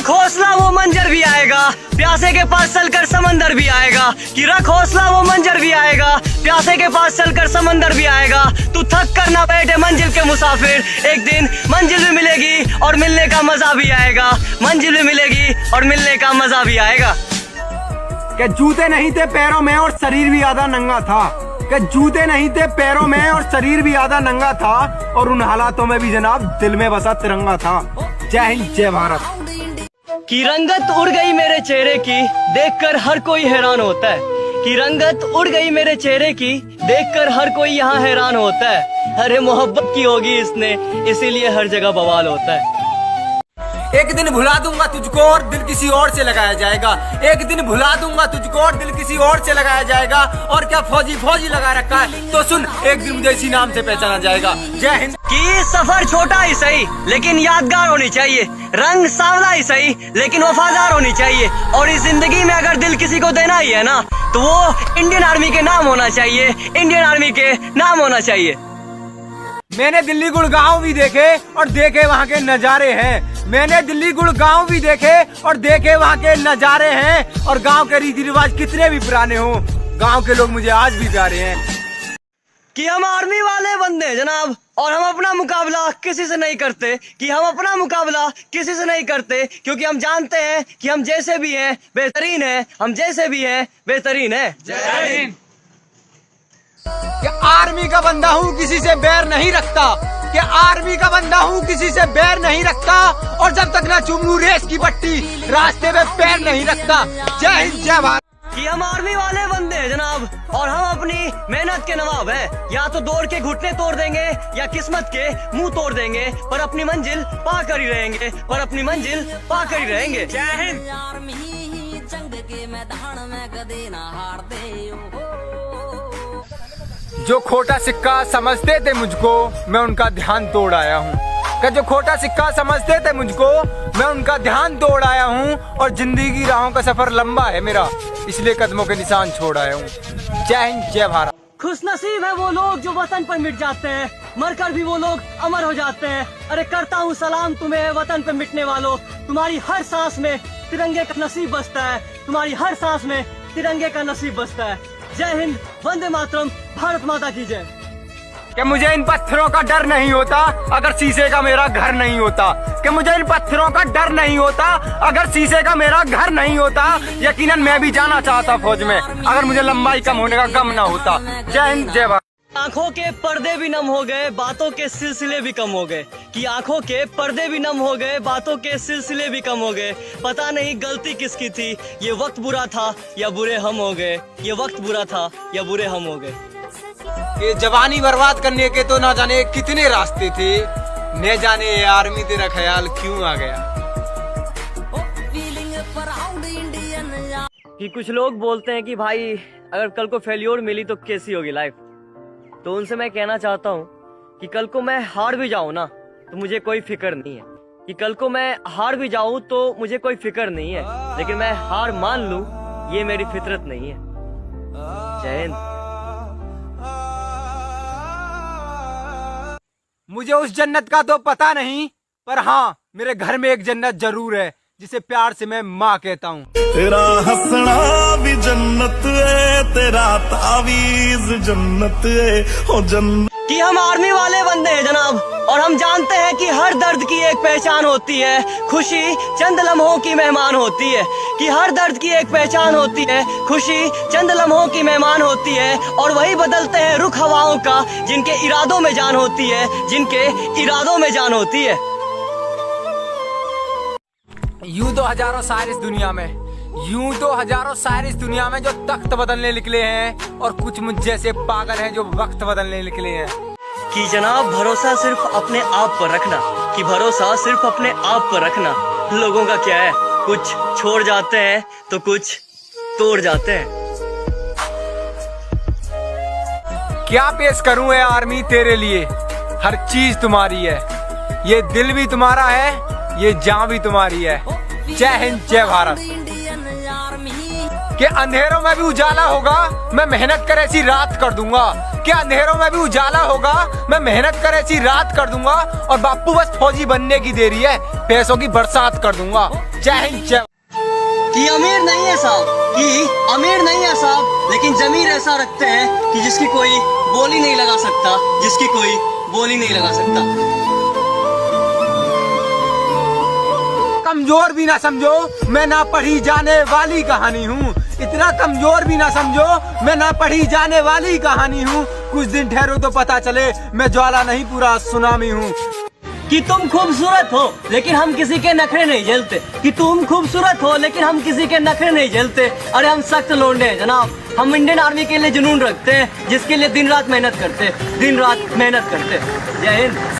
रख हौसला वो मंजर भी आएगा, प्यासे के पास चलकर समंदर भी आएगा। कि रख हौसला वो मंजर भी आएगा, प्यासे के पास चलकर समंदर भी आएगा। तू थक कर ना बैठे मंजिल के मुसाफिर, एक दिन मंजिल भी मिलेगी और मिलने का मजा भी आएगा। मंजिल भी मिलेगी और मिलने का मजा भी आएगा। कि जूते नहीं थे पैरों में और शरीर भी आधा नंगा था, कि जूते नहीं थे पैरों में और शरीर भी आधा नंगा था, और उन हालातों में भी जनाब दिल में बसा तिरंगा था। जय हिंद जय भारत। की रंगत उड़ गई मेरे चेहरे की, देखकर हर कोई हैरान होता है। की रंगत उड़ गई मेरे चेहरे की, देखकर हर कोई यहाँ हैरान होता है। अरे मोहब्बत की होगी इसने, इसीलिए हर जगह बवाल होता है। एक दिन भुला दूंगा तुझको और दिल किसी और से लगाया जाएगा, एक दिन भुला दूंगा तुझको और दिल किसी और से लगाया जाएगा। और क्या फौजी फौजी लगा रखा है, तो सुन एक दिन मुझे इसी नाम से पहचाना जाएगा। जय हिंद। कि सफर छोटा ही सही लेकिन यादगार होनी चाहिए, रंग सांवला ही सही लेकिन वफादार होनी चाहिए। और इस जिंदगी में अगर दिल किसी को देना ही है ना, तो वो इंडियन आर्मी के नाम होना चाहिए, इंडियन आर्मी के नाम होना चाहिए। मैंने दिल्ली गुड़गांव भी देखे और देखे वहाँ के नजारे हैं, मैंने दिल्ली गुड़गांव भी देखे और देखे वहाँ के नजारे हैं। और गांव के रीति रिवाज कितने भी पुराने हों, गांव के लोग मुझे आज भी प्यारे हैं। कि हम आर्मी वाले बंदे हैं जनाब, और हम अपना मुकाबला किसी से नहीं करते। कि हम अपना मुकाबला किसी से नहीं करते, क्योंकि हम जानते हैं कि हम जैसे भी हैं बेहतरीन हैं, हम जैसे भी हैं बेहतरीन हैं। जय हिंद। कि आर्मी का बंदा हूँ किसी से बैर नहीं रखता, कि आर्मी का बंदा हूँ किसी से बैर नहीं रखता, और जब तक ना चूम लूं रेस की पट्टी रास्ते में पैर नहीं रखता। जय हिंद जय भारत। कि हम आर्मी वाले बंदे हैं जनाब, और हम अपनी मेहनत के नवाब हैं। या तो दौड़ के घुटने तोड़ देंगे या किस्मत के मुंह तोड़ देंगे, पर अपनी मंजिल पा कर ही रहेंगे, पर अपनी मंजिल पा कर ही रहेंगे। जय हिंद। जंग के मैदान में कदे ना हार दे। जो खोटा सिक्का समझते थे मुझको, मैं उनका ध्यान तोड़ आया हूँ। कि जो खोटा सिक्का समझते थे मुझको, मैं उनका ध्यान तोड़ आया हूँ। और जिंदगी की राहों का सफर लंबा है मेरा, इसलिए कदमों के निशान छोड़ आया हूँ। जय हिंद जय भारत। खुश नसीब है वो लोग जो वतन पर मिट जाते हैं, मरकर भी वो लोग अमर हो जाते हैं। अरे करता हूँ सलाम तुम्हें वतन पे मिटने वालों, तुम्हारी हर सांस में तिरंगे का नसीब बसता है, तुम्हारी हर सांस में तिरंगे का नसीब बसता है। जय हिंद, वंदे मातरम, भारत माता की जय। कि मुझे इन पत्थरों का डर नहीं होता अगर शीशे का मेरा घर नहीं होता, कि मुझे इन पत्थरों का डर नहीं होता अगर शीशे का मेरा घर नहीं होता। यकीनन मैं भी जाना चाहता फौज में अगर मुझे लंबाई कम होने का गम ना होता। जय हिंद जय भारत। आंखों के पर्दे भी नम हो गए, बातों के सिलसिले भी कम हो गए। कि आंखों के पर्दे भी नम हो गए, बातों के सिलसिले भी कम हो गए। पता नहीं गलती किसकी थी, ये वक्त बुरा था या बुरे हम हो गए, ये वक्त बुरा था या बुरे हम हो गए। ये जवानी बर्बाद करने के तो ना जाने कितने रास्ते थे, न जाने ये आर्मी तेरा ख्याल क्यों आ गया। कि कुछ लोग बोलते हैं कि भाई अगर कल को फेल्योर मिली तो कैसी होगी लाइफ, तो उनसे मैं कहना चाहता हूँ कि कल को मैं हार भी जाऊँ ना तो मुझे कोई फिक्र नहीं है। कि कल को मैं हार भी जाऊँ तो मुझे कोई फिक्र नहीं है, लेकिन मैं हार मान लूँ ये मेरी फितरत नहीं है। जय हिंद। मुझे उस जन्नत का तो पता नहीं, पर हाँ मेरे घर में एक जन्नत जरूर है जिसे प्यार से मैं माँ कहता हूँ। तेरा हंसना भी जन्नत है, तेरा तावीज जन्नत है, हो जन्नत। कि हम आर्मी वाले बंदे हैं जनाब, और हम जानते हैं कि हर दर्द की एक पहचान होती है, खुशी चंद लम्हों की मेहमान होती है। कि हर दर्द की एक पहचान होती है, खुशी चंद लम्हों की मेहमान होती है। और वही बदलते हैं रुख हवाओं का जिनके इरादों में जान होती है, जिनके इरादों में जान होती है। यूं तो हजारों शायर इस दुनिया में, यूं तो हजारों शायर इस दुनिया में जो तख्त बदलने निकले हैं, और कुछ मुझ जैसे पागल हैं जो वक्त बदलने निकले हैं। कि जनाब भरोसा सिर्फ अपने आप पर रखना, कि भरोसा सिर्फ अपने आप पर रखना। लोगों का क्या है, कुछ छोड़ जाते हैं तो कुछ तोड़ जाते हैं। क्या पेश करूं ए आर्मी तेरे लिए, हर चीज तुम्हारी है, ये दिल भी तुम्हारा है, ये जान भी तुम्हारी है। जय हिंद जय भारत। कि अंधेरों में भी उजाला होगा, मैं मेहनत कर ऐसी रात कर दूंगा, क्या अंधेरों में भी उजाला होगा? मैं मेहनत कर ऐसी रात कर दूंगा और बापू बस फौजी बनने की देरी है, पैसों की बरसात कर दूंगा। जय हिंद जय। कि अमीर नहीं है साहब, लेकिन जमीर ऐसा रखते हैं कि जिसकी कोई बोली नहीं लगा सकता, जिसकी कोई बोली नहीं लगा सकता। कमजोर भी ना समझो, मैं ना पढ़ी जाने वाली कहानी हूँ। इतना कमजोर भी ना समझो, मैं ना पढ़ी जाने वाली कहानी हूँ। कुछ दिन ठहरो तो पता चले, मैं ज्वाला नहीं पूरा सुनामी हूँ। कि तुम खूबसूरत हो लेकिन हम किसी के नखरे नहीं झेलते, कि तुम खूबसूरत हो लेकिन हम किसी के नखरे नहीं झेलते। अरे हम सख्त लौंडे हैं जनाब, हम इंडियन आर्मी के लिए जुनून रखते हैं, जिसके लिए दिन रात मेहनत करते। जय हिंद।